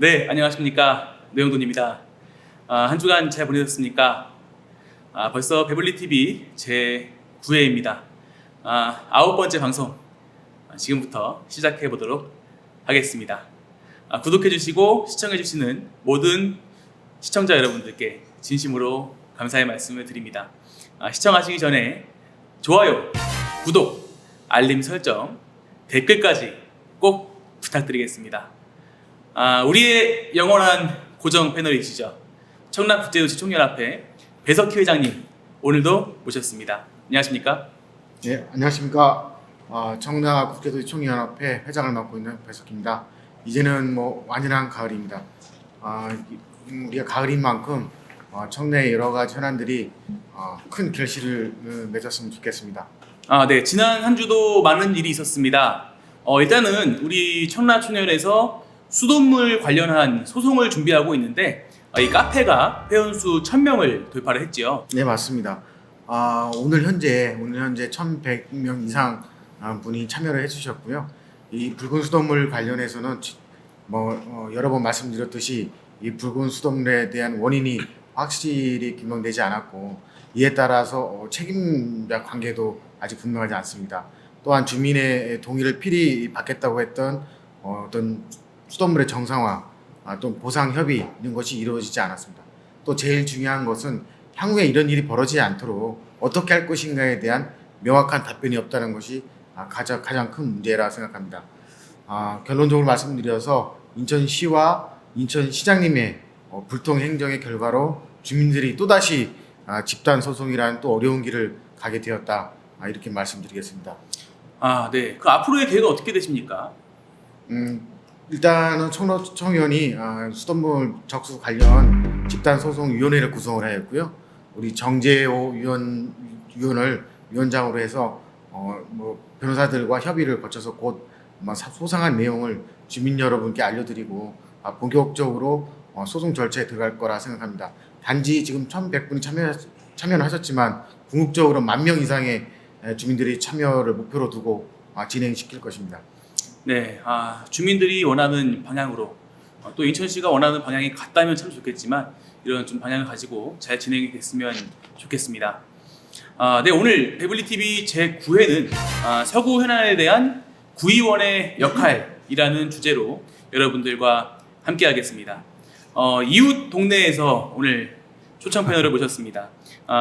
네, 안녕하십니까. 노영돈입니다. 한 주간 잘 보내셨습니까? 벌써 배불리TV 제 9회입니다. 9번째 방송 지금부터 시작해 보도록 하겠습니다. 구독해주시고 시청해주시는 모든 시청자 여러분들께 진심으로 감사의 말씀을 드립니다. 시청하시기 전에 좋아요, 구독, 알림 설정, 댓글까지 꼭 부탁드리겠습니다. 우리의 영원한 고정 패널이시죠. 청라국제도시총연합회 배석희 회장님 오늘도 모셨습니다. 안녕하십니까? 네, 안녕하십니까. 청라국제도시총연합회 회장을 맡고 있는 배석희입니다. 이제는 완연한 가을입니다. 우리가 가을인 만큼 청내의 여러 가지 현안들이 큰 결실을 맺었으면 좋겠습니다. 네, 지난 한 주도 많은 일이 있었습니다. 일단은 우리 청라총연에서 수돗물 관련한 소송을 준비하고 있는데 이 카페가 회원수 1000명을 돌파를 했지요. 네, 맞습니다. 오늘 현재 1100명 이상 분이 참여를 해주셨고요. 이 붉은 수돗물 관련해서는 여러 번 말씀드렸듯이 이 붉은 수돗물에 대한 원인이 확실히 규명되지 않았고 이에 따라서 책임자 관계도 아직 분명하지 않습니다. 또한 주민의 동의를 필히 받겠다고 했던 어떤 수돗물의 정상화, 또 보상 협의 이런 것이 이루어지지 않았습니다. 또 제일 중요한 것은 향후에 이런 일이 벌어지지 않도록 어떻게 할 것인가에 대한 명확한 답변이 없다는 것이 가장 큰 문제라 생각합니다. 결론적으로 말씀드려서 인천시와 인천시장님의 불통 행정의 결과로 주민들이 또다시 집단 소송이라는 또 어려운 길을 가게 되었다. 이렇게 말씀드리겠습니다. 네. 그 앞으로의 계획은 어떻게 되십니까? 일단은 청라총연이 수돗물 적수 관련 집단소송위원회를 구성을 하였고요. 우리 정재호 위원을 위원장으로 해서 변호사들과 협의를 거쳐서 곧 소상한 내용을 주민 여러분께 알려드리고 본격적으로 소송 절차에 들어갈 거라 생각합니다. 단지 지금 1100분이 참여는 하셨지만 궁극적으로 10,000명 이상의 주민들이 참여를 목표로 두고 진행시킬 것입니다. 네, 주민들이 원하는 방향으로 또 인천시가 원하는 방향이 같다면 참 좋겠지만 이런 좀 방향을 가지고 잘 진행이 됐으면 좋겠습니다. 네, 오늘 배불리TV 제 9회는 서구 현안에 대한 구의원의 역할이라는 주제로 여러분들과 함께 하겠습니다. 이웃 동네에서 오늘 초청 패널을 모셨습니다.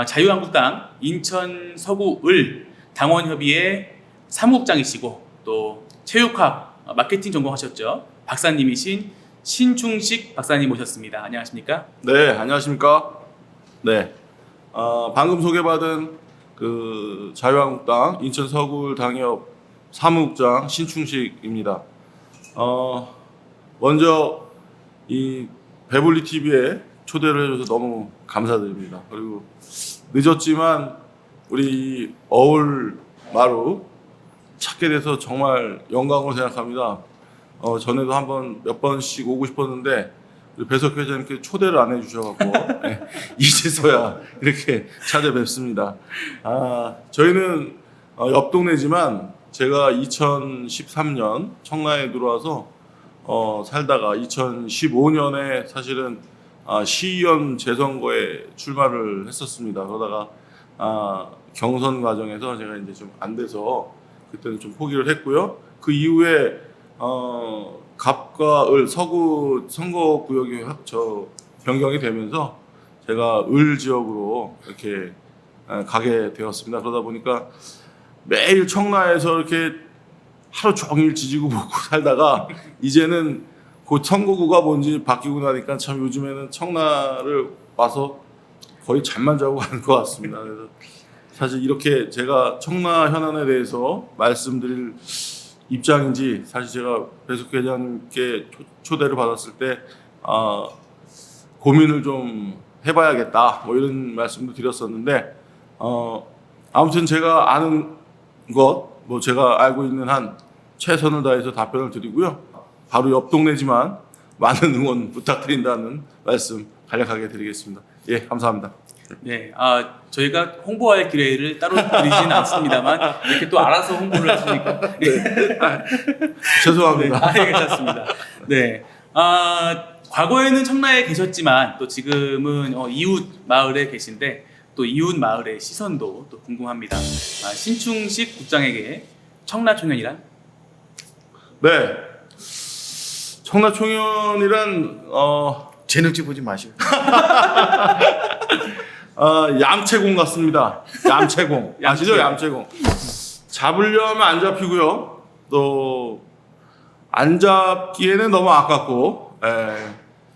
자유한국당 인천 서구을 당원협의회 사무국장이시고 또 체육학 마케팅 전공하셨죠. 박사님이신 신충식 박사님 모셨습니다. 안녕하십니까? 네, 안녕하십니까? 네, 방금 소개받은 그 자유한국당 인천 서구을 당협 사무국장 신충식입니다. 먼저 이 배불리TV에 초대를 해줘서 너무 감사드립니다. 그리고 늦었지만 우리 어울 마루 찾게 돼서 정말 영광으로 생각합니다. 전에도 몇 번씩 오고 싶었는데 우리 배석 회장님께 초대를 안 해주셔갖고 네, 이제서야 이렇게 찾아뵙습니다. 저희는 옆 동네지만 제가 2013년 청라에 들어와서 살다가 2015년에 사실은 시의원 재선거에 출마를 했었습니다. 그러다가 경선 과정에서 제가 이제 좀 안 돼서 그때는 좀 포기를 했고요. 그 이후에 갑과 을 서구 선거구역이 변경이 되면서 제가 을 지역으로 이렇게 가게 되었습니다. 그러다 보니까 매일 청라에서 이렇게 하루 종일 지지고 볶고 살다가 이제는 곧 선거구가 뭔지 바뀌고 나니까 참 요즘에는 청라를 와서 거의 잠만 자고 가는 것 같습니다. 그래서 사실 이렇게 제가 청라 현안에 대해서 말씀드릴 입장인지 사실 제가 배석희 회장님께 초대를 받았을 때 고민을 좀 해봐야겠다 이런 말씀도 드렸었는데 아무튼 제가 아는 것 제가 알고 있는 한 최선을 다해서 답변을 드리고요. 바로 옆 동네지만 많은 응원 부탁드린다는 말씀 간략하게 드리겠습니다. 예, 감사합니다. 네, 저희가 홍보할 기회를 따로 드리진 않습니다만 이렇게 또 알아서 홍보를 하시니까 네. 죄송합니다. 네, 괜찮습니다. 네, 과거에는 청라에 계셨지만 또 지금은 이웃 마을에 계신데 또 이웃 마을의 시선도 또 궁금합니다. 신충식 국장에게 청라초년이란? 네, 청라초년이란 제 눈치 보지 마시고. 얌체공 같습니다. 얌체공 아시죠? 얌체공 잡으려 하면 안 잡히고요. 또 안 잡기에는 너무 아깝고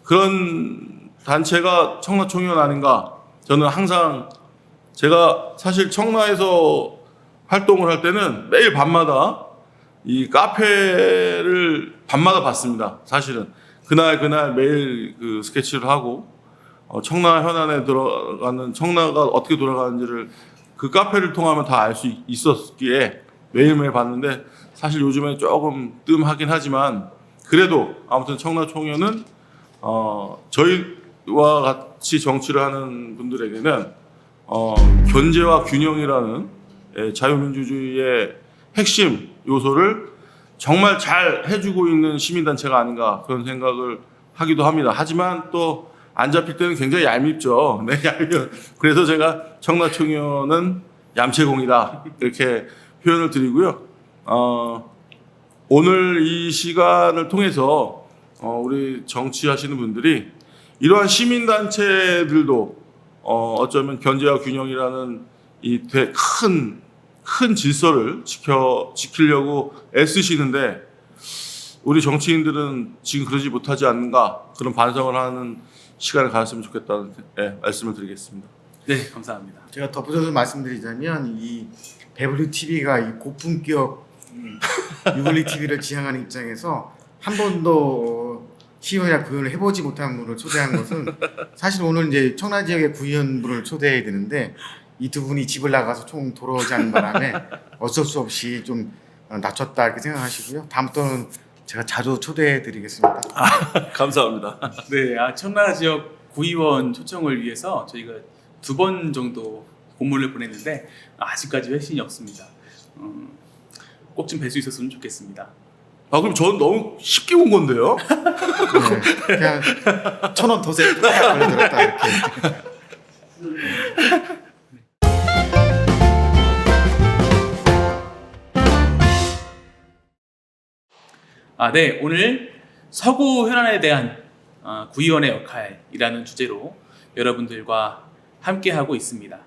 그런 단체가 청라총연 아닌가. 저는 항상 제가 사실 청라에서 활동을 할 때는 매일 밤마다 이 카페를 밤마다 봤습니다. 사실은 그날 매일 그 스케치를 하고 청라 현안에 들어가는 청라가 어떻게 돌아가는지를 그 카페를 통하면 다 알 수 있었기에 매일매일 봤는데 사실 요즘에 조금 뜸하긴 하지만 그래도 아무튼 청라총연은 저희와 같이 정치를 하는 분들에게는 견제와 균형이라는 자유민주주의의 핵심 요소를 정말 잘 해주고 있는 시민단체가 아닌가 그런 생각을 하기도 합니다. 하지만 또 안 잡힐 때는 굉장히 얄밉죠. 네, 얄미워. 그래서 제가 청라총연은 얌체공이다 이렇게 표현을 드리고요. 오늘 이 시간을 통해서 우리 정치하시는 분들이 이러한 시민단체들도 어쩌면 견제와 균형이라는 이 큰 질서를 지키려고 애쓰시는데 우리 정치인들은 지금 그러지 못하지 않는가 그런 반성을 하는 시간을 가졌으면 좋겠다는 말씀을 드리겠습니다. 네, 감사합니다. 제가 덧붙여서 말씀드리자면 이 배블리 TV가 이 고품격 유블리 TV를 지향하는 입장에서 한 번도 시의원이나 구의원을 해보지 못한 분을 초대한 것은 사실 오늘 이제 청라 지역의 구의원분을 초대해야 되는데 이 두 분이 집을 나가서 총 돌아오지 않는 바람에 어쩔 수 없이 좀 낮췄다 이렇게 생각하시고요. 다음부터는 제가 자주 초대해드리겠습니다. 감사합니다. 네, 청라 지역 구의원 초청을 위해서 저희가 2번 정도 공문을 보냈는데 아직까지 회신이 없습니다. 꼭 좀 뵐 수 있었으면 좋겠습니다. 그럼 저는 너무 쉽게 온 건데요? 네, 그냥 1,000원 더 세게 걸려들었다 이렇게. 네, 오늘 서구 현안에 대한 구의원의 역할이라는 주제로 여러분들과 함께하고 있습니다.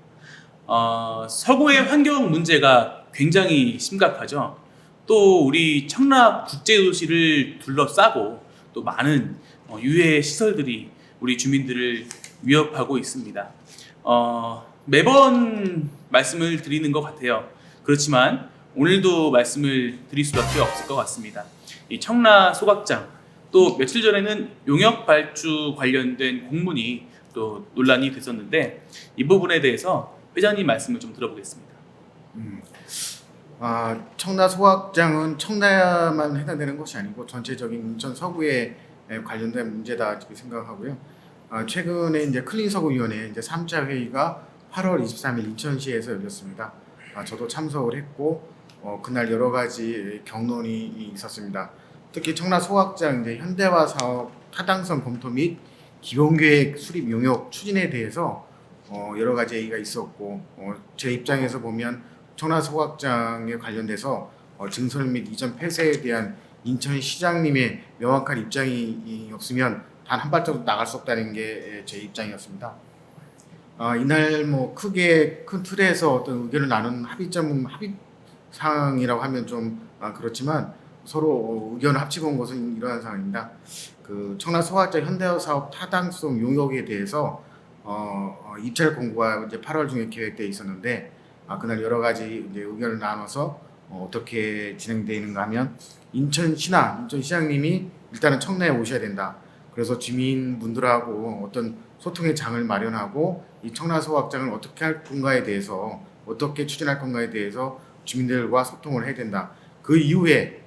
서구의 환경 문제가 굉장히 심각하죠. 또 우리 청라 국제도시를 둘러싸고 또 많은 유해 시설들이 우리 주민들을 위협하고 있습니다. 매번 말씀을 드리는 것 같아요. 그렇지만 오늘도 말씀을 드릴 수밖에 없을 것 같습니다. 이 청라 소각장 또 며칠 전에는 용역 발주 관련된 공문이 또 논란이 됐었는데 이 부분에 대해서 회장님 말씀을 좀 들어보겠습니다. 청라 소각장은 청라만 해당되는 것이 아니고 전체적인 인천 서구에 관련된 문제다 이렇게 생각하고요. 최근에 이제 클린 서구위원회 이제 3차 회의가 8월 23일 인천시에서 열렸습니다. 저도 참석을 했고 그날 여러 가지 경론이 있었습니다. 특히 청라 소각장 이제 현대화 사업 타당성 검토 및 기본계획 수립 용역 추진에 대해서 여러 가지 얘기가 있었고 제 입장에서 보면 청라 소각장에 관련돼서 증설 및 이전 폐쇄에 대한 인천시장님의 명확한 입장이 없으면 단 한 발자국 나갈 수 없다는 게 제 입장이었습니다. 이날 뭐 크게 큰 틀에서 어떤 의견을 나눈 합의사항이라고 하면 좀 그렇지만 서로 의견을 합치고 온 것은 이러한 상황입니다. 그 청라 소각장 현대화 사업 타당성 용역에 대해서 입찰 공고가 이제 8월 중에 계획되어 있었는데 그날 여러 가지 이제 의견을 나눠서 어떻게 진행되는가 하면 인천시장님이 일단은 청라에 오셔야 된다. 그래서 주민분들하고 어떤 소통의 장을 마련하고 이 청라 소각장을 어떻게 할 건가에 대해서 어떻게 추진할 건가에 대해서 주민들과 소통을 해야 된다. 그 이후에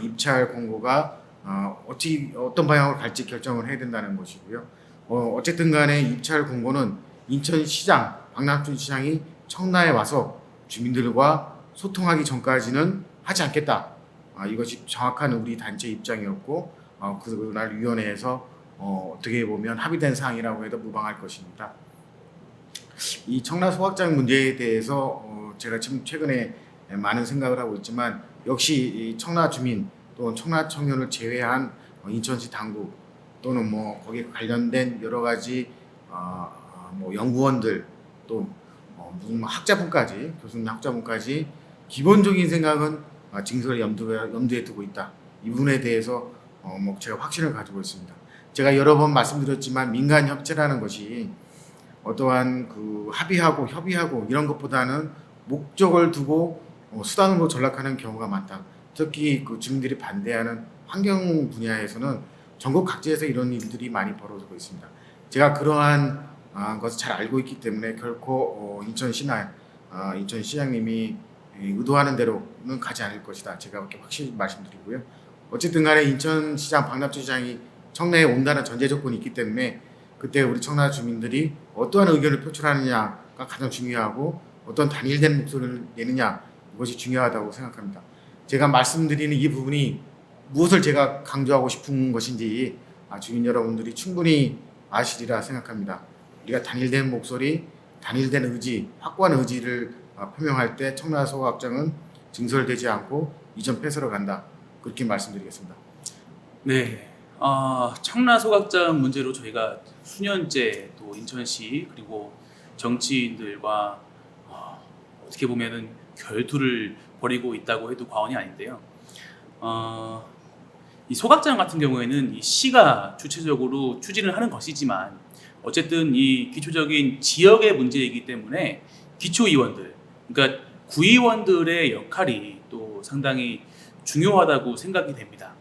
입찰 공고가 어떤 방향으로 갈지 결정을 해야 된다는 것이고요. 어쨌든 간에 입찰 공고는 인천시장, 박남춘 시장이 청라에 와서 주민들과 소통하기 전까지는 하지 않겠다. 이것이 정확한 우리 단체 입장이었고 그날 위원회에서 어떻게 보면 합의된 사항이라고 해도 무방할 것입니다. 이 청라 소각장 문제에 대해서 제가 지금 최근에 많은 생각을 하고 있지만 역시 이 청라 주민 또는 청라 청년을 제외한 인천시 당국 또는 뭐 거기에 관련된 여러 가지 뭐 연구원들 또 무슨 학자분까지 교수님 학자분까지 기본적인 생각은 징수를 염두에 두고 있다. 이 부분에 대해서 뭐 제가 확신을 가지고 있습니다. 제가 여러 번 말씀드렸지만 민간 협치라는 것이 어떠한 그 합의하고 협의하고 이런 것보다는 목적을 두고 수단으로 전락하는 경우가 많다. 특히 그 주민들이 반대하는 환경 분야에서는 전국 각지에서 이런 일들이 많이 벌어지고 있습니다. 제가 그러한 것을 잘 알고 있기 때문에 결코 인천시나 인천시장님이 의도하는 대로는 가지 않을 것이다. 제가 그렇게 확실히 말씀드리고요. 어쨌든 간에 인천시장 박남춘 시장이 청라에 온다는 전제 조건이 있기 때문에 그때 우리 청라 주민들이 어떠한 의견을 표출하느냐가 가장 중요하고 어떤 단일된 목소리를 내느냐 이것이 중요하다고 생각합니다. 제가 말씀드리는 이 부분이 무엇을 제가 강조하고 싶은 것인지 주민 여러분들이 충분히 아시리라 생각합니다. 우리가 단일된 목소리, 단일된 의지, 확고한 의지를 표명할 때 청라 소각장은 증설되지 않고 이전 폐쇄로 간다. 그렇게 말씀드리겠습니다. 네. 청라 소각장 문제로 저희가 수년째 또 인천시 그리고 정치인들과 어떻게 보면은 결투를 벌이고 있다고 해도 과언이 아닌데요. 이 소각장 같은 경우에는 이 시가 주체적으로 추진을 하는 것이지만 어쨌든 이 기초적인 지역의 문제이기 때문에 기초의원들, 그러니까 구의원들의 역할이 또 상당히 중요하다고 생각이 됩니다.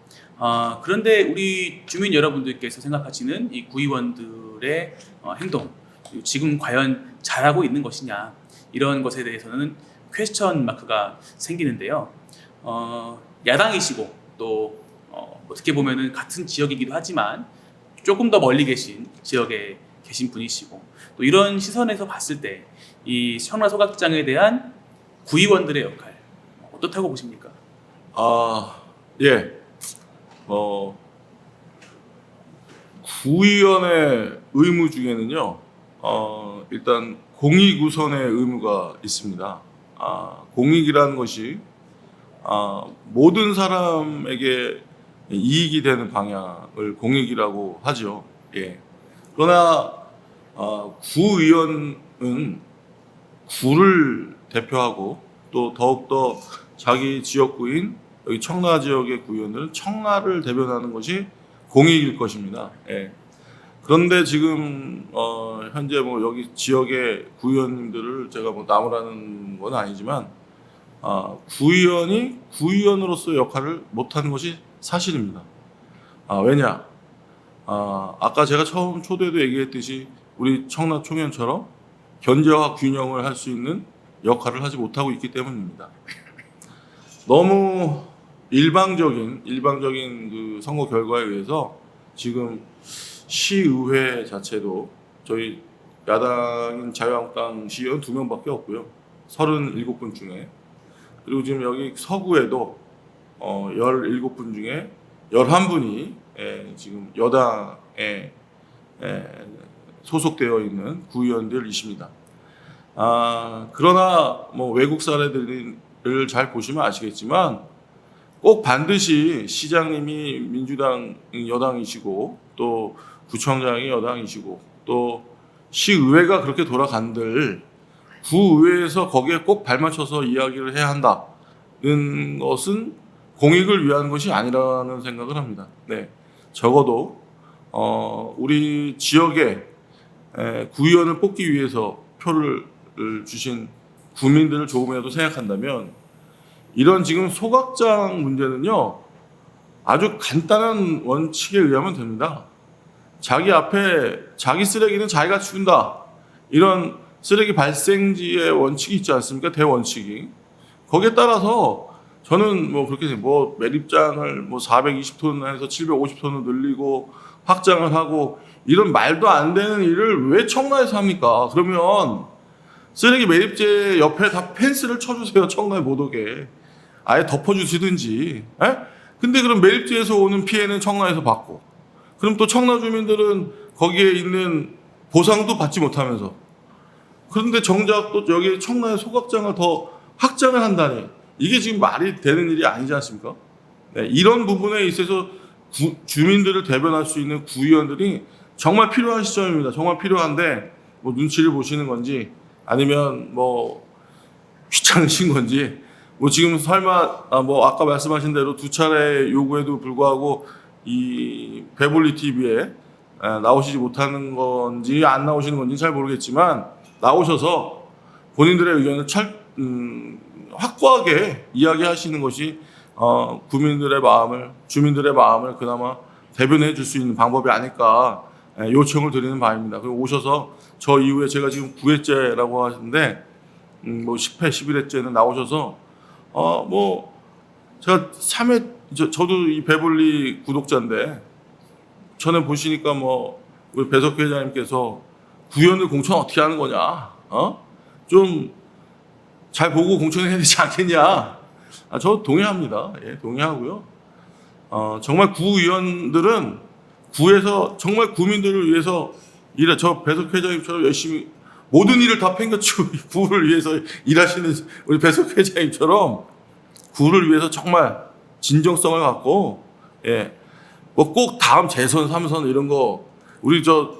그런데 우리 주민 여러분들께서 생각하시는 이 구의원들의 행동, 지금 과연 잘하고 있는 것이냐 이런 것에 대해서는 퀘스천 마크가 생기는데요. 야당이시고 또 어떻게 보면은 같은 지역이기도 하지만 조금 더 멀리 계신 지역에 계신 분이시고 또 이런 시선에서 봤을 때 이 청라 소각장에 대한 구의원들의 역할 어떻다고 보십니까? 예. 구의원의 의무 중에는요, 일단 공익우선의 의무가 있습니다. 공익이라는 것이 모든 사람에게 이익이 되는 방향을 공익이라고 하죠. 예. 그러나 구의원은 구를 대표하고 또 더욱더 자기 지역구인 여기 청라 지역의 구의원들은 청라를 대변하는 것이 공익일 것입니다. 예. 그런데 지금 현재 뭐 여기 지역의 구의원님들을 제가 뭐 나무라는 건 아니지만 구의원이 구의원으로서 역할을 못하는 것이 사실입니다. 왜냐? 아까 제가 처음 초대도 얘기했듯이 우리 청라 총연처럼 견제와 균형을 할 수 있는 역할을 하지 못하고 있기 때문입니다. 너무 일방적인 그 선거 결과에 의해서 지금 시의회 자체도 저희 야당인 자유한국당 시의원 2명밖에 없고요. 37분 중에. 그리고 지금 여기 서구에도 17분 중에 11분이 지금 여당에 소속되어 있는 구의원들이십니다. 그러나 뭐 외국 사례들을 잘 보시면 아시겠지만 꼭 반드시 시장님이 민주당 여당이시고 또 구청장이 여당이시고 또 시의회가 그렇게 돌아간들 구의회에서 거기에 꼭 발맞춰서 이야기를 해야 한다는 것은 공익을 위한 것이 아니라는 생각을 합니다. 네, 적어도 우리 지역에 구의원을 뽑기 위해서 표를 주신 국민들을 조금이라도 생각한다면 이런 지금 소각장 문제는요 아주 간단한 원칙에 의하면 됩니다. 자기 앞에 자기 쓰레기는 자기가 치운다 이런 쓰레기 발생지의 원칙이 있지 않습니까? 대원칙이. 거기에 따라서 저는 뭐 그렇게 뭐 매립장을 뭐 420톤에서 750톤으로 늘리고 확장을 하고 이런 말도 안 되는 일을 왜 청라에서 합니까? 그러면 쓰레기 매립재 옆에 다 펜스를 쳐주세요. 청라에 못 오게. 아예 덮어주시든지. 근데 그럼 매립지에서 오는 피해는 청라에서 받고, 그럼 또 청라 주민들은 거기에 있는 보상도 받지 못하면서, 그런데 정작 또 여기 청라의 소각장을 더 확장을 한다니, 이게 지금 말이 되는 일이 아니지 않습니까? 네, 이런 부분에 있어서 주민들을 대변할 수 있는 구의원들이 정말 필요한 시점입니다. 정말 필요한데 뭐 눈치를 보시는 건지 아니면 뭐 귀찮으신 건지, 뭐 지금 설마 뭐 아까 말씀하신 대로 2차례 요구에도 불구하고 이 배불리 TV에 나오시지 못하는 건지 안 나오시는 건지 잘 모르겠지만, 나오셔서 본인들의 의견을 확고하게 이야기하시는 것이 국민들의 마음을, 주민들의 마음을 그나마 대변해 줄 수 있는 방법이 아닐까 요청을 드리는 바입니다. 그리고 오셔서 저 이후에 제가 지금 9회째라고 하시는데 뭐 10회, 11회째는 나오셔서 뭐 제가 3회, 저도 이 배불리 구독자인데 전에 보시니까 뭐 우리 배석규 회장님께서 구의원들 공천 어떻게 하는 거냐, 좀 잘 보고 공천해야 되지 않겠냐. 저 동의합니다. 예, 동의하고요. 정말 구의원들은 구에서 정말 국민들을 위해서 저 배석규 회장님처럼 열심히 모든 일을 다 팽겨치고 구를 위해서 일하시는 우리 배석규 회장님처럼 구를 위해서 정말 진정성을 갖고, 예, 뭐 꼭 다음 재선, 3선 이런 거, 우리 저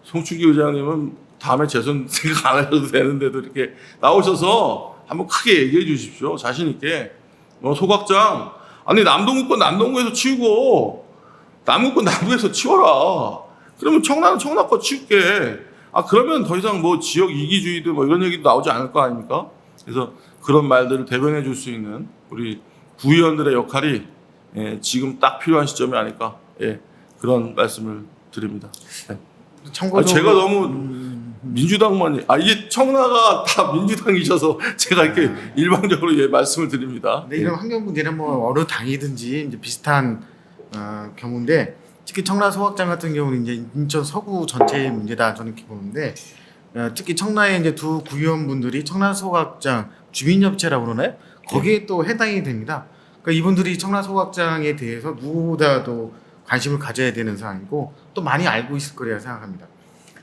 송충기 의장님은 다음에 재선 생각 안 하셔도 되는데도 이렇게 나오셔서 한번 크게 얘기해 주십시오. 자신 있게. 소각장, 아니 남동구 건 남동구에서 치우고 남구 건 남구에서 치워라. 그러면 청라는 청라 거 치울게. 그러면 더 이상 뭐 지역 이기주의도 뭐 이런 얘기도 나오지 않을 거 아닙니까? 그래서 그런 말들을 대변해 줄 수 있는 우리 구의원들의 역할이 지금 딱 필요한 시점이 아닐까, 그런 말씀을 드립니다. 참고로 제가 너무 민주당만, 이게 청라가 다 민주당이셔서 제가 이렇게 일방적으로 말씀을 드립니다. 네, 이런 환경 문제는 뭐 어느 당이든지 이제 비슷한 경우인데, 특히 청라 소각장 같은 경우는 이제 인천 서구 전체의 문제다 저는 이렇게 보는데, 특히 청라의 이제 두 구의원분들이 청라 소각장 주민협체라고 그러나요? 거기에 또 해당이 됩니다. 그러니까 이분들이 청라 소각장에 대해서 누구보다도 관심을 가져야 되는 사항이고 또 많이 알고 있을 거라 생각합니다.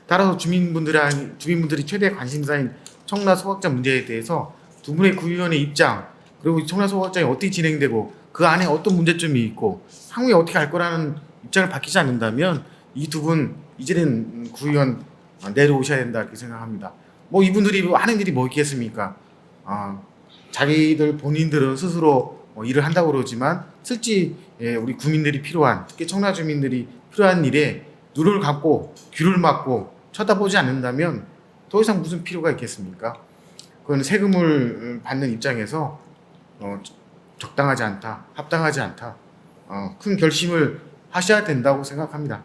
따라서 주민분들이 최대 관심사인 청라 소각장 문제에 대해서 두 분의 구의원의 입장, 그리고 청라 소각장이 어떻게 진행되고 그 안에 어떤 문제점이 있고 향후에 어떻게 할 거라는 입장을 밝히지 않는다면 이 두 분 이제는 구의원 내려오셔야 된다 이렇게 생각합니다. 뭐 이분들이 하는 일이 뭐 있겠습니까? 자기들 본인들은 스스로 일을 한다고 그러지만 실제 우리 국민들이 필요한, 특히 청라 주민들이 필요한 일에 눈을 감고 귀를 막고 쳐다보지 않는다면 더 이상 무슨 필요가 있겠습니까? 그건 세금을 받는 입장에서 적당하지 않다, 합당하지 않다, 큰 결심을 하셔야 된다고 생각합니다.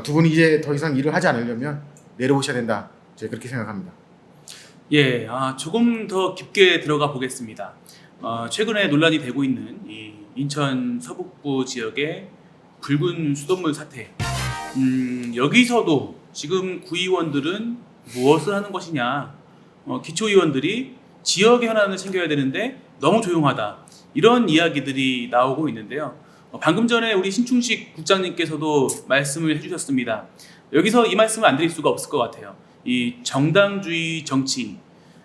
두 분이 이제 더 이상 일을 하지 않으려면 내려오셔야 된다, 제가 그렇게 생각합니다. 예, 조금 더 깊게 들어가 보겠습니다. 최근에 논란이 되고 있는 이 인천 서북부 지역의 붉은 수돗물 사태. 여기서도 지금 구의원들은 무엇을 하는 것이냐? 기초의원들이 지역의 현안을 챙겨야 되는데 너무 조용하다. 이런 이야기들이 나오고 있는데요. 방금 전에 우리 신충식 국장님께서도 말씀을 해주셨습니다. 여기서 이 말씀을 안 드릴 수가 없을 것 같아요. 이 정당주의 정치,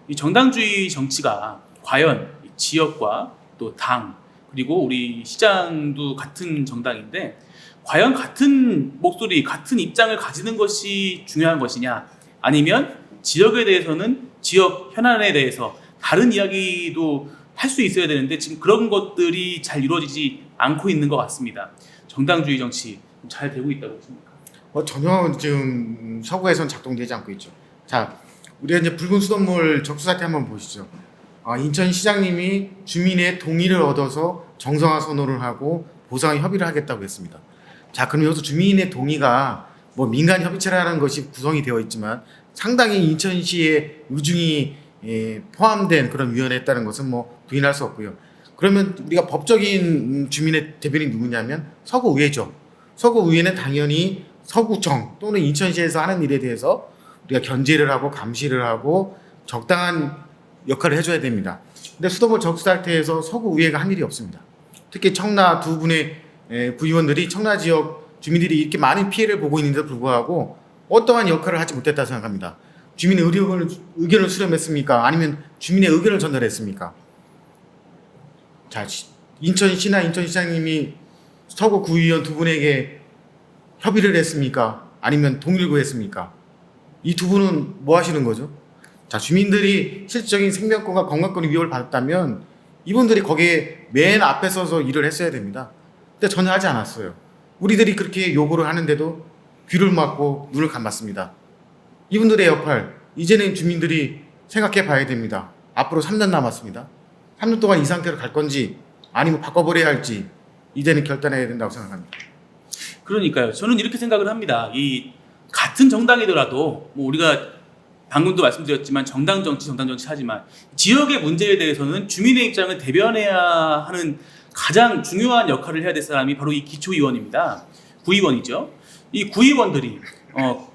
이 정당주의 정치가 과연 지역과 또 당, 그리고 우리 시장도 같은 정당인데 과연 같은 목소리, 같은 입장을 가지는 것이 중요한 것이냐, 아니면 지역에 대해서는 지역 현안에 대해서 다른 이야기도 할 수 있어야 되는데 지금 그런 것들이 잘 이루어지지 않고 있는 것 같습니다. 정당주의 정치 잘 되고 있다고 보십니까? 전혀 지금 서구에선 작동되지 않고 있죠. 자, 우리가 이제 붉은 수돗물 적수 사태 한번 보시죠. 인천시장님이 주민의 동의를 얻어서 정상화 선언을 하고 보상 협의를 하겠다고 했습니다. 자, 그럼 여기서 주민의 동의가 뭐 민간 협의체라는 것이 구성이 되어 있지만 상당히 인천시의 의중이 포함된 그런 위원회였다는 것은 뭐 부인할 수 없고요. 그러면 우리가 법적인 주민의 대변인이 누구냐면 서구의회죠. 서구의회는 당연히 서구청 또는 인천시에서 하는 일에 대해서 우리가 견제를 하고 감시를 하고 적당한 역할을 해줘야 됩니다. 근데 수돗물 적수 사태에서 서구의회가 한 일이 없습니다. 특히 청라 두 분의 구의원들이 청라 지역 주민들이 이렇게 많은 피해를 보고 있는데도 불구하고 어떠한 역할을 하지 못했다 생각합니다. 주민의 의견을 수렴했습니까? 아니면 주민의 의견을 전달했습니까? 자, 인천시나 인천시장님이 서구 구의원 두 분에게 협의를 했습니까? 아니면 동의를 구했습니까? 이 두 분은 뭐 하시는 거죠? 자, 주민들이 실질적인 생명권과 건강권의 위협을 받았다면 이분들이 거기에 맨 앞에 서서 일을 했어야 됩니다. 근데 전혀 하지 않았어요. 우리들이 그렇게 요구를 하는데도 귀를 막고 눈을 감았습니다. 이분들의 역할, 이제는 주민들이 생각해 봐야 됩니다. 앞으로 3년 남았습니다. 3년 동안 이 상태로 갈 건지 아니면 바꿔버려야 할지 이제는 결단해야 된다고 생각합니다. 그러니까요. 저는 이렇게 생각을 합니다. 이 같은 정당이더라도 뭐 우리가 방금도 말씀드렸지만 정당 정치 하지만 지역의 문제에 대해서는 주민의 입장을 대변해야 하는 가장 중요한 역할을 해야 될 사람이 바로 이 기초의원입니다. 구의원이죠. 이 구의원들이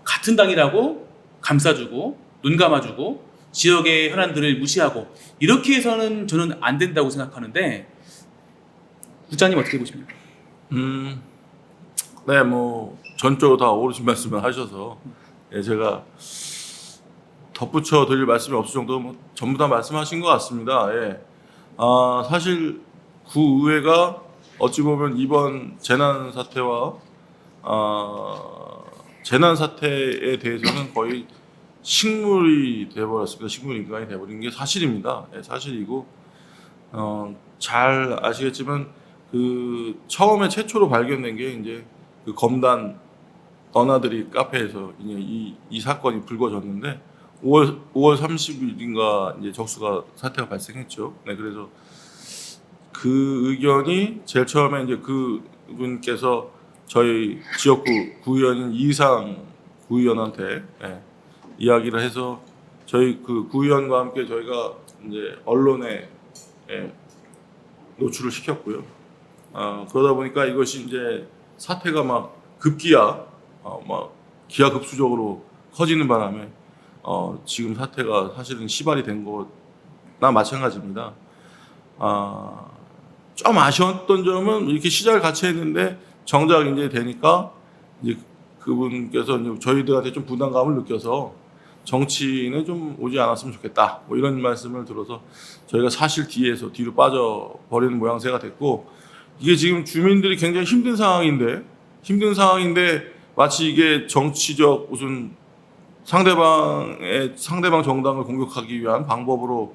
같은 당이라고 감싸주고 눈 감아주고 지역의 현안들을 무시하고 이렇게 해서는 저는 안 된다고 생각하는데 국장님 어떻게 보십니까? 네, 뭐 전적으로 다 옳으신 말씀을 하셔서 제가 덧붙여 드릴 말씀이 없을 정도로 뭐 전부 다 말씀하신 것 같습니다. 예. 사실 구의회가 어찌 보면 이번 재난 사태와 재난 사태에 대해서는 거의 식물이 돼버렸습니다. 식물 인간이 돼버린 게 사실입니다. 예, 사실이고 잘 아시겠지만 그 처음에 최초로 발견된 게 이제 그 검단 너나들이 카페에서 이제 이 사건이 불거졌는데 5월 30일인가 이제 적수가 사태가 발생했죠. 네, 그래서 그 의견이 제일 처음에 이제 그 분께서 저희 지역구 구의원인 이상 구의원한테 이야기를 해서 저희 그 구의원과 함께 저희가 이제 언론에 노출을 시켰고요. 그러다 보니까 이것이 이제 사태가 막 급기야 막 기하급수적으로 커지는 바람에 지금 사태가 사실은 시발이 된 거나 마찬가지입니다. 좀 아쉬웠던 점은 이렇게 시작을 같이 했는데 정작 이제 되니까 이제 그분께서 이제 저희들한테 좀 부담감을 느껴서 정치인은 좀 오지 않았으면 좋겠다. 뭐 이런 말씀을 들어서 저희가 사실 뒤로 빠져버리는 모양새가 됐고 이게 지금 주민들이 굉장히 힘든 상황인데 마치 이게 정치적 무슨 상대방 정당을 공격하기 위한 방법으로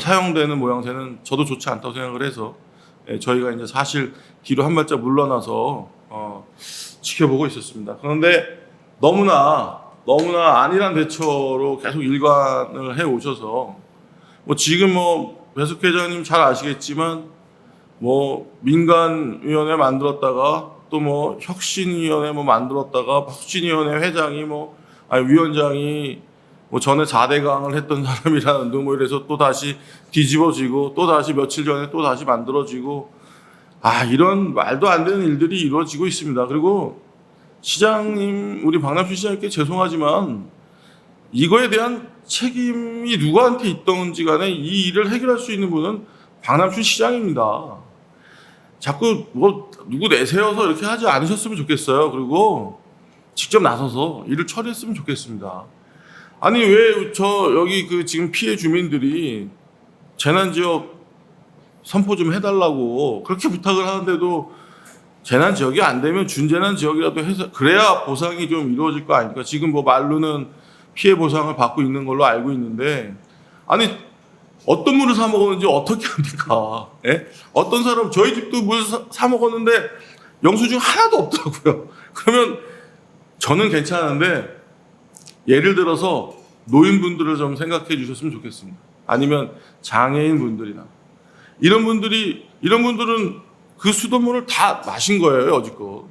사용되는 모양새는 저도 좋지 않다고 생각을 해서 저희가 이제 사실 뒤로 한 발짝 물러나서 지켜보고 있었습니다. 그런데 너무나 안일한 대처로 계속 일관을 해 오셔서 뭐 지금 뭐 배숙 회장님 잘 아시겠지만 뭐 민간위원회 만들었다가 또 뭐 혁신위원회 뭐 만들었다가 혁신위원회 회장이 위원장이 뭐 전에 4대강을 했던 사람이라는 등 뭐 이래서 또 다시 뒤집어지고 또 다시 며칠 전에 또 다시 만들어지고 이런 말도 안 되는 일들이 이루어지고 있습니다. 그리고 시장님, 우리 박남춘 시장님께 죄송하지만 이거에 대한 책임이 누구한테 있던지 간에 이 일을 해결할 수 있는 분은 박남춘 시장입니다. 자꾸 뭐 누구 내세워서 이렇게 하지 않으셨으면 좋겠어요. 그리고 직접 나서서 일을 처리했으면 좋겠습니다. 아니 왜 여기 그 지금 피해 주민들이 재난지역 선포 좀 해달라고 그렇게 부탁을 하는데도 재난지역이 안 되면 준재난지역이라도 해서 그래야 보상이 좀 이루어질 거 아닙니까? 지금 뭐 말로는 피해 보상을 받고 있는 걸로 알고 있는데 아니 어떤 물을 사 먹었는지 어떻게 합니까? 예? 어떤 사람 저희 집도 물 사 먹었는데 영수증 하나도 없더라고요. 그러면 저는 괜찮은데 예를 들어서 노인분들을 좀 생각해 주셨으면 좋겠습니다. 아니면 장애인 분들이나 이런 분들은 그 수돗물을 다 마신 거예요, 여지껏.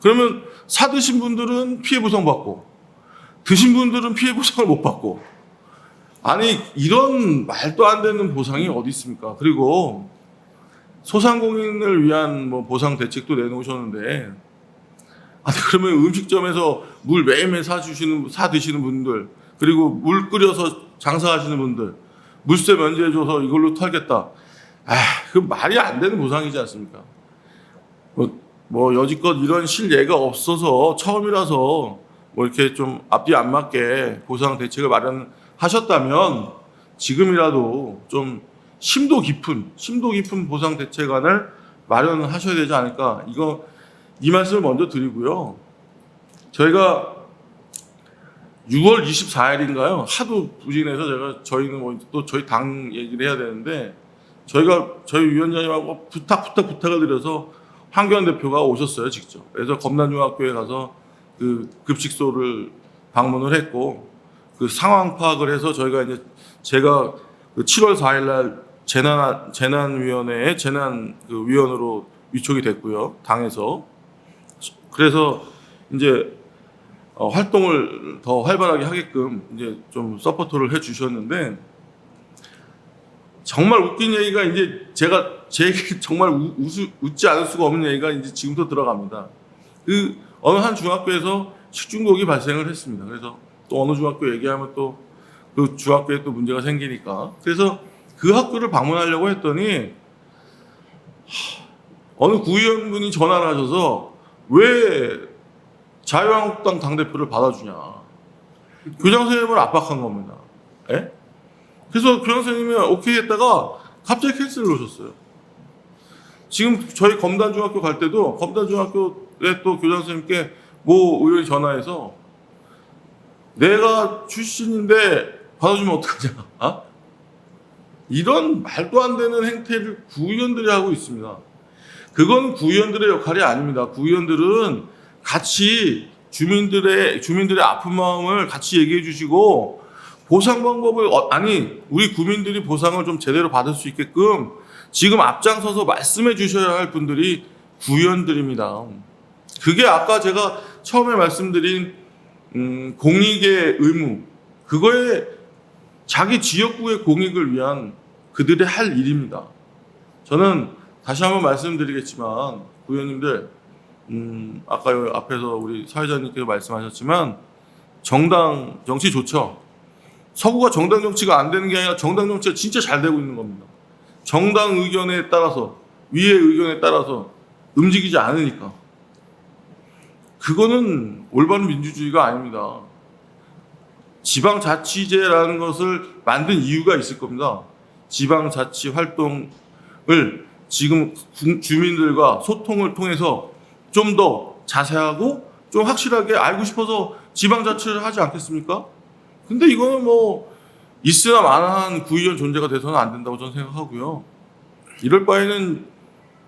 그러면 사드신 분들은 피해 보상 받고 드신 분들은 피해 보상을 못 받고 아니 이런 말도 안 되는 보상이 어디 있습니까? 그리고 소상공인을 위한 뭐 보상 대책도 내놓으셨는데 아니 그러면 음식점에서 물 매일매일 사 드시는 분들 그리고 물 끓여서 장사하시는 분들 물세 면제해줘서 이걸로 털겠다. 그 말이 안 되는 보상이지 않습니까? 뭐 여지껏 이런 실예가 없어서 처음이라서 뭐 이렇게 좀 앞뒤 안 맞게 보상 대책을 마련하셨다면 지금이라도 좀 심도 깊은 보상 대책안을 마련하셔야 되지 않을까. 이 말씀을 먼저 드리고요. 저희가 6월 24일인가요? 하도 부진해서 저희는 뭐 또 저희 당 얘기를 해야 되는데 저희 위원장님하고 부탁을 드려서 황교안 대표가 오셨어요, 직접. 그래서 검단중학교에 가서 그 급식소를 방문을 했고 그 상황 파악을 해서 제가 그 7월 4일 날 재난위원회에 위원으로 위촉이 됐고요, 당에서. 그래서 이제 활동을 더 활발하게 하게끔 이제 좀 서포트를 해 주셨는데 정말 웃긴 얘기가 이제 제 얘기 정말 웃지 않을 수가 없는 얘기가 이제 지금도 들어갑니다. 그 어느 한 중학교에서 식중독이 발생을 했습니다. 그래서 또 어느 중학교 얘기하면 또 그 중학교에 또 문제가 생기니까 그래서 그 학교를 방문하려고 했더니 어느 구의원분이 전화를 하셔서 왜 자유한국당 당대표를 받아주냐. 교장 선생님을 압박한 겁니다. 예? 그래서 교장 선생님이 오케이 했다가 갑자기 캔슬을 놓으셨어요. 지금 저희 검단중학교 갈 때도 검단중학교에 또 교장 선생님께 모 의원이 전화해서 내가 출신인데 받아주면 어떡하냐. 이런 말도 안 되는 행태를 구의원들이 하고 있습니다. 그건 구의원들의 역할이 아닙니다. 구의원들은 같이 주민들의 아픈 마음을 같이 얘기해 주시고 보상 방법을 우리 구민들이 보상을 좀 제대로 받을 수 있게끔 지금 앞장서서 말씀해 주셔야 할 분들이 구의원들입니다. 그게 아까 제가 처음에 말씀드린 공익의 의무, 그거에 자기 지역구의 공익을 위한 그들의 할 일입니다. 저는 다시 한번 말씀드리겠지만 구의원님들 아까 여기 앞에서 우리 사회자님께서 말씀하셨지만 정당 정치 좋죠. 서구가 정당 정치가 안 되는 게 아니라 정당 정치가 진짜 잘 되고 있는 겁니다. 정당 의견에 따라서 위의 의견에 따라서 움직이지 않으니까 그거는 올바른 민주주의가 아닙니다. 지방자치제라는 것을 만든 이유가 있을 겁니다. 지방자치 활동을 지금 주민들과 소통을 통해서 좀 더 자세하고 좀 확실하게 알고 싶어서 지방자치를 하지 않겠습니까? 근데 이거는 뭐 있으나 마나한 구의원 존재가 돼서는 안 된다고 저는 생각하고요. 이럴 바에는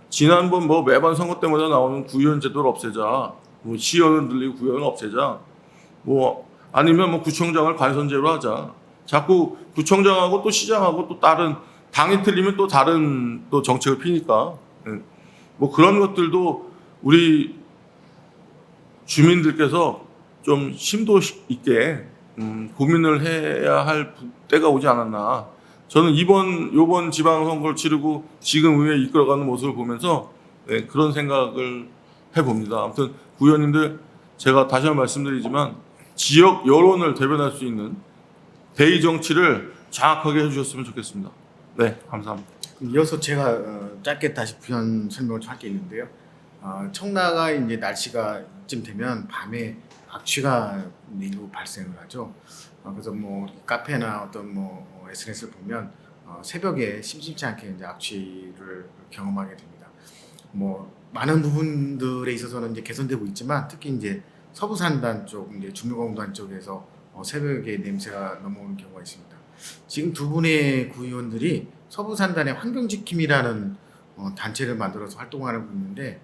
지난번 뭐 매번 선거 때마다 나오는 구의원 제도를 없애자, 뭐 시의원을 늘리고 구의원을 없애자, 뭐 아니면 뭐 구청장을 관선제로 하자. 자꾸 구청장하고 또 시장하고 또 다른 당이 틀리면 또 다른 또 정책을 피니까 뭐 그런 것들도 우리 주민들께서 좀 심도 있게 고민을 해야 할 때가 오지 않았나. 저는 요번 지방선거를 치르고 지금 의회 이끌어가는 모습을 보면서 그런 생각을 해봅니다. 아무튼 구의원님들 제가 다시 한번 말씀드리지만 지역 여론을 대변할 수 있는 대의 정치를 정확하게 해주셨으면 좋겠습니다. 네, 감사합니다. 이어서 제가 짧게 다시 부연 설명을 좀 할 게 있는데요. 청라가 이제 날씨가 이쯤 되면 밤에 악취가 일부 발생을 하죠. 그래서 뭐 카페나 어떤 뭐 SNS를 보면 새벽에 심심치 않게 이제 악취를 경험하게 됩니다. 뭐 많은 부분들에 있어서는 이제 개선되고 있지만 특히 이제 서부산단 쪽, 이제 중류공단 쪽에서 새벽에 냄새가 넘어오는 경우가 있습니다. 지금 두 분의 구의원들이 서부산단의 환경지킴이라는 단체를 만들어서 활동하고 있는데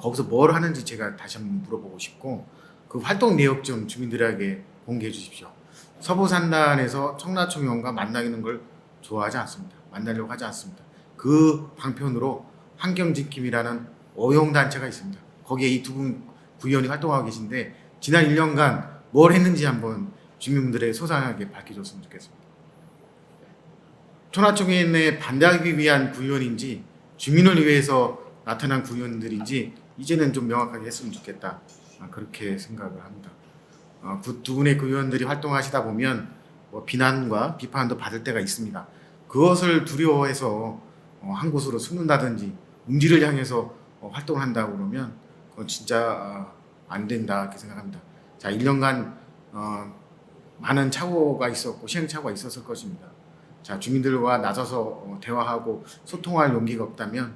거기서 뭘 하는지 제가 다시 한번 물어보고 싶고 그 활동 내역 좀 주민들에게 공개해 주십시오. 서부산단에서 청라청년과 만나는 걸 좋아하지 않습니다. 만나려고 하지 않습니다. 그 방편으로 환경지킴이라는 어용단체가 있습니다. 거기에 이 두 분 구의원이 활동하고 계신데 지난 1년간 뭘 했는지 한번 주민분들에게 소상하게 밝혀줬으면 좋겠습니다. 청라청년에 반대하기 위한 구의원인지 주민을 위해서 나타난 구의원들인지 이제는 좀 명확하게 했으면 좋겠다. 그렇게 생각을 합니다. 그 두 분의 구의원들이 활동하시다 보면 비난과 비판도 받을 때가 있습니다. 그것을 두려워해서 한 곳으로 숨는다든지 음지를 향해서 활동을 한다고 그러면 그건 진짜 안 된다 이렇게 생각합니다. 자, 1년간 많은 착오가 있었고 시행착오가 있었을 것입니다. 자, 주민들과 나서서 대화하고 소통할 용기가 없다면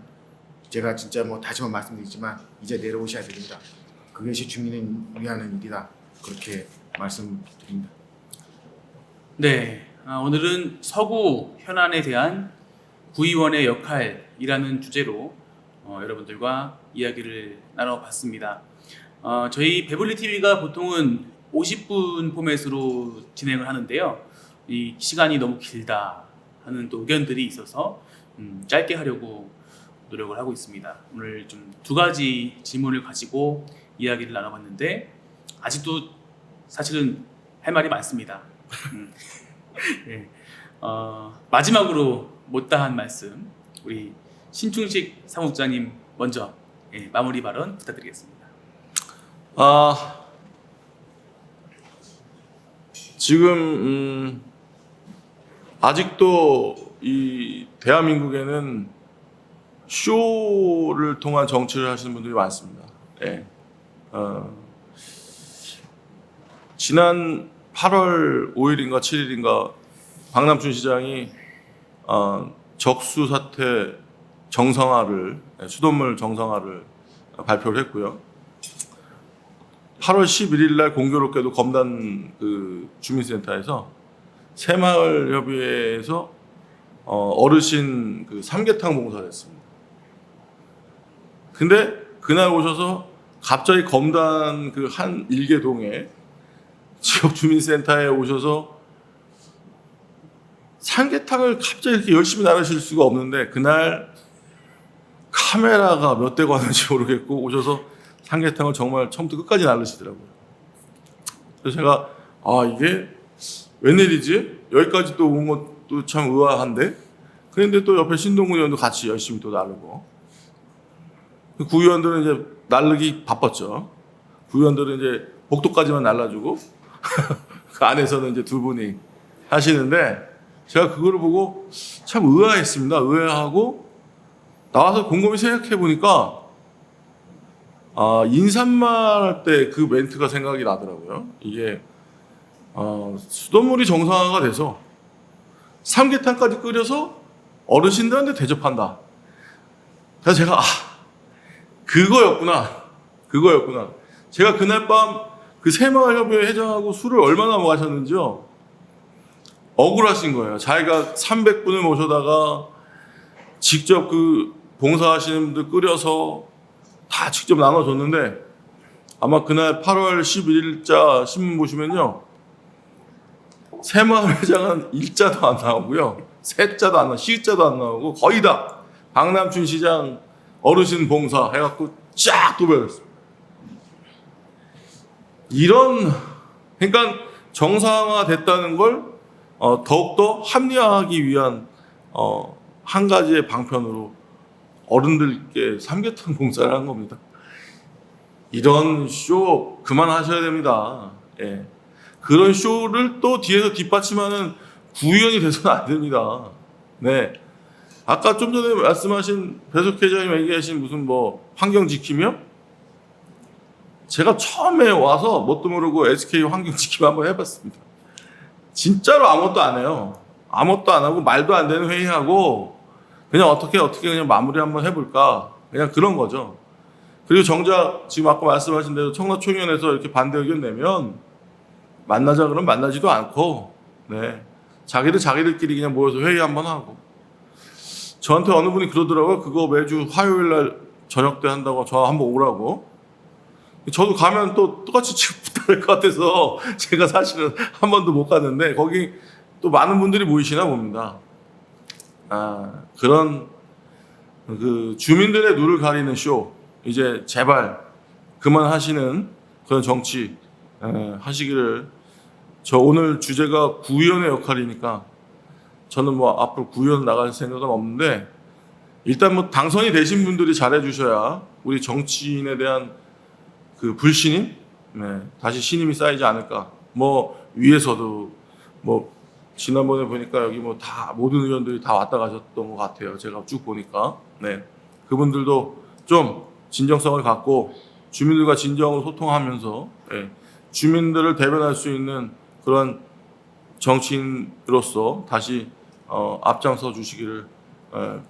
제가 진짜 다시 한번 말씀드리지만 이제 내려오셔야 됩니다. 그것이 주민을 위하는 일이다. 그렇게 말씀드립니다. 네, 오늘은 서구 현안에 대한 구의원의 역할이라는 주제로 여러분들과 이야기를 나눠봤습니다. 저희 배불리 TV가 보통은 50분 포맷으로 진행을 하는데요. 이 시간이 너무 길다 하는 또 의견들이 있어서 짧게 하려고 노력을 하고 있습니다. 오늘 좀 두 가지 질문을 가지고 이야기를 나눠봤는데 아직도 사실은 할 말이 많습니다. 네. 마지막으로 못다한 말씀 우리 신충식 사무국장님 먼저 마무리 발언 부탁드리겠습니다. 지금 아직도 이 대한민국에는 쇼를 통한 정치를 하시는 분들이 많습니다. 예. 지난 8월 5일인가 7일인가 박남춘 시장이 적수 사태 정상화를 수돗물 정상화를 발표를 했고요. 8월 11일 날 공교롭게도 검단 그 주민센터에서 새마을협의회에서 어르신 그 삼계탕 봉사를 했습니다. 근데 그날 오셔서 갑자기 검단 그 한 일개동에 지역 주민센터에 오셔서 삼계탕을 갑자기 이렇게 열심히 나르실 수가 없는데 그날 카메라가 몇 대가 왔는지 모르겠고 오셔서 삼계탕을 정말 처음부터 끝까지 나르시더라고요. 그래서 제가 이게 웬일이지? 여기까지 또 온 것도 참 의아한데 그런데 또 옆에 신동근 의원도 같이 열심히 또 나르고 구의원들은 이제 나르기 바빴죠. 구의원들은 이제 복도까지만 날라주고 그 안에서는 이제 두 분이 하시는데 제가 그거를 보고 참 의아했습니다. 의아하고 나와서 곰곰이 생각해 보니까 인사말 할 때 그 멘트가 생각이 나더라고요. 이게 수돗물이 정상화가 돼서 삼계탕까지 끓여서 어르신들한테 대접한다. 그래서 제가 그거였구나. 제가 그날 밤 그 새마을협의회 회장하고 술을 얼마나 마셨는지요. 억울하신 거예요. 자기가 300분을 모셔다가 직접 그 봉사하시는 분들 끓여서 다 직접 나눠줬는데 아마 그날 8월 11일자 신문 보시면요. 새마을 회장은 일자도 안 나오고요. 세자도 안 나오고 시자도 안 나오고 거의 다 박남춘 시장 어르신 봉사 해갖고 쫙 도배했습니다. 그러니까 정상화 됐다는 걸 더욱더 합리화하기 위한 한 가지의 방편으로 어른들께 삼계탕 봉사를 한 겁니다. 이런 쇼 그만하셔야 됩니다. 예. 그런 쇼를 또 뒤에서 뒷받침하는 구의원이 돼서는 안 됩니다. 네. 아까 좀 전에 말씀하신 배석 회장님 얘기하신 무슨 환경 지킴이요? 제가 처음에 와서 뭣도 모르고 SK 환경 지킴 한번 해봤습니다. 진짜로 아무것도 안 해요. 아무것도 안 하고 말도 안 되는 회의하고 그냥 어떻게 그냥 마무리 한번 해볼까 그냥 그런 거죠. 그리고 정작 지금 아까 말씀하신 대로 청라총연에서 이렇게 반대 의견 내면 만나자 그러면 만나지도 않고 네. 자기들끼리 그냥 모여서 회의 한번 하고 저한테 어느 분이 그러더라고요. 그거 매주 화요일 날 저녁 때 한다고 저 한번 오라고. 저도 가면 또 똑같이 부탁할 것 같아서 제가 사실은 한 번도 못 갔는데 거기 또 많은 분들이 모이시나 봅니다. 그런 그 주민들의 눈을 가리는 쇼 이제 제발 그만하시는 그런 정치 하시기를. 저 오늘 주제가 구의원의 역할이니까 저는 앞으로 구의원 나갈 생각은 없는데 일단 당선이 되신 분들이 잘해 주셔야 우리 정치인에 대한 그 불신임 다시 신임이 쌓이지 않을까. 위에서도 지난번에 보니까 여기 뭐 다 모든 의원들이 다 왔다 가셨던 것 같아요. 제가 쭉 보니까. 네. 그분들도 좀 진정성을 갖고 주민들과 진정으로 소통하면서 예, 주민들을 대변할 수 있는 그런 정치인으로서 다시 앞장서 주시기를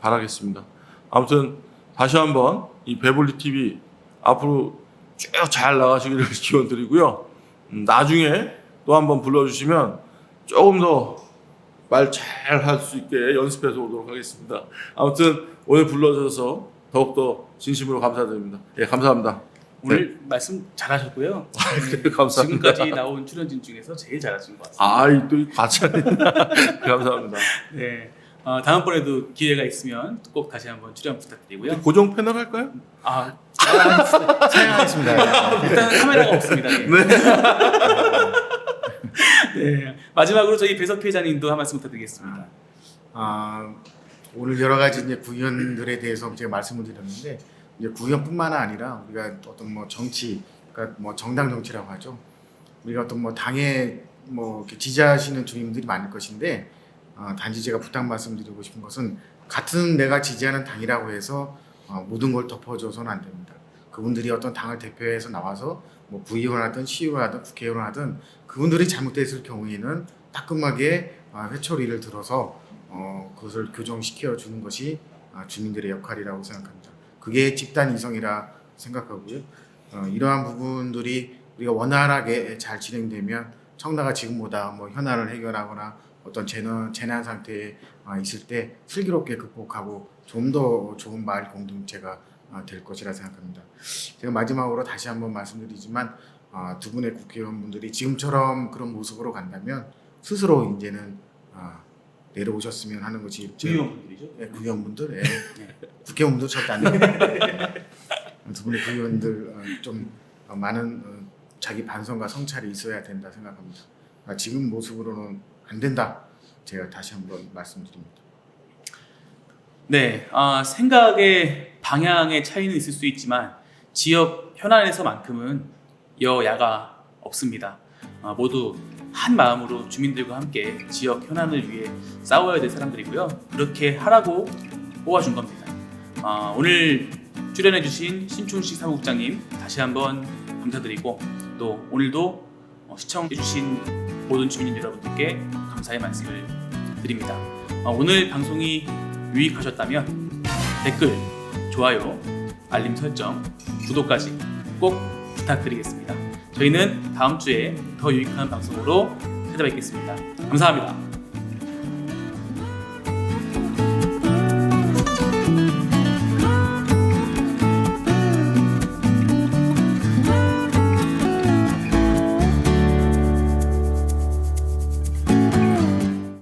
바라겠습니다. 아무튼 다시 한번 이 배불리 TV 앞으로 쭉 잘 나가시기를 기원드리고요. 나중에 또 한번 불러주시면 조금 더 말 잘 할 수 있게 연습해서 오도록 하겠습니다. 아무튼 오늘 불러주셔서 더욱더 진심으로 감사드립니다. 예, 감사합니다. 오늘 말씀 잘하셨고요. 그래요, 감사합니다. 지금까지 나온 출연진 중에서 제일 잘하신 것 같습니다. 아이 또 과찬 감사합니다. 네. 다음번에도 기회가 있으면 꼭 다시 한번 출연 부탁드리고요. 고정 패널 할까요? 사양하겠습니다. 일단 카메라가 없습니다. 네. 네. 네. 마지막으로 저희 배석 회장님도 한 말씀 부탁드리겠습니다. 오늘 여러 가지 이제 구의원들에 대해서 제가 말씀을 드렸는데 이제 구의원뿐만 아니라 우리가 어떤 뭐 정치, 그러니까 뭐 정당 정치라고 하죠. 우리가 어떤 뭐 당에 뭐 이렇게 지지하시는 주민들이 많을 것인데 단지 제가 부탁 말씀드리고 싶은 것은 같은 내가 지지하는 당이라고 해서 모든 걸 덮어줘서는 안 됩니다. 그분들이 어떤 당을 대표해서 나와서 뭐 구의원하든 시의원하든 국회의원하든 그분들이 잘못됐을 경우에는 따끔하게 회초리를 들어서 그것을 교정시켜 주는 것이 주민들의 역할이라고 생각합니다. 그게 집단 이성이라 생각하고요. 이러한 부분들이 우리가 원활하게 잘 진행되면 청라가 지금보다 뭐 현안을 해결하거나 어떤 재난 상태에 있을 때 슬기롭게 극복하고 좀 더 좋은 마을 공동체가 될 것이라 생각합니다. 제가 마지막으로 다시 한번 말씀드리지만 두 분의 국회의원분들이 지금처럼 그런 모습으로 간다면 스스로 이제는 내려오셨으면 하는 것이 구의원분들이죠? 네, 구의원분들, 네. 국회의원분들 절대 안 됩니다. 두 분의 구의원들 좀 많은 자기 반성과 성찰이 있어야 된다 생각합니다. 지금 모습으로는 안 된다. 제가 다시 한번 말씀드립니다. 네, 생각의 방향의 차이는 있을 수 있지만 지역 현안에서만큼은 여야가 없습니다. 모두 한 마음으로 주민들과 함께 지역 현안을 위해 싸워야 될 사람들이고요. 그렇게 하라고 뽑아준 겁니다. 오늘 출연해주신 신춘식 사무국장님 다시 한번 감사드리고 또 오늘도 시청해주신 모든 주민 여러분들께 감사의 말씀을 드립니다. 오늘 방송이 유익하셨다면 댓글, 좋아요, 알림 설정, 구독까지 꼭 부탁드리겠습니다. 저희는 다음 주에 더 유익한 방송으로 찾아뵙겠습니다. 감사합니다.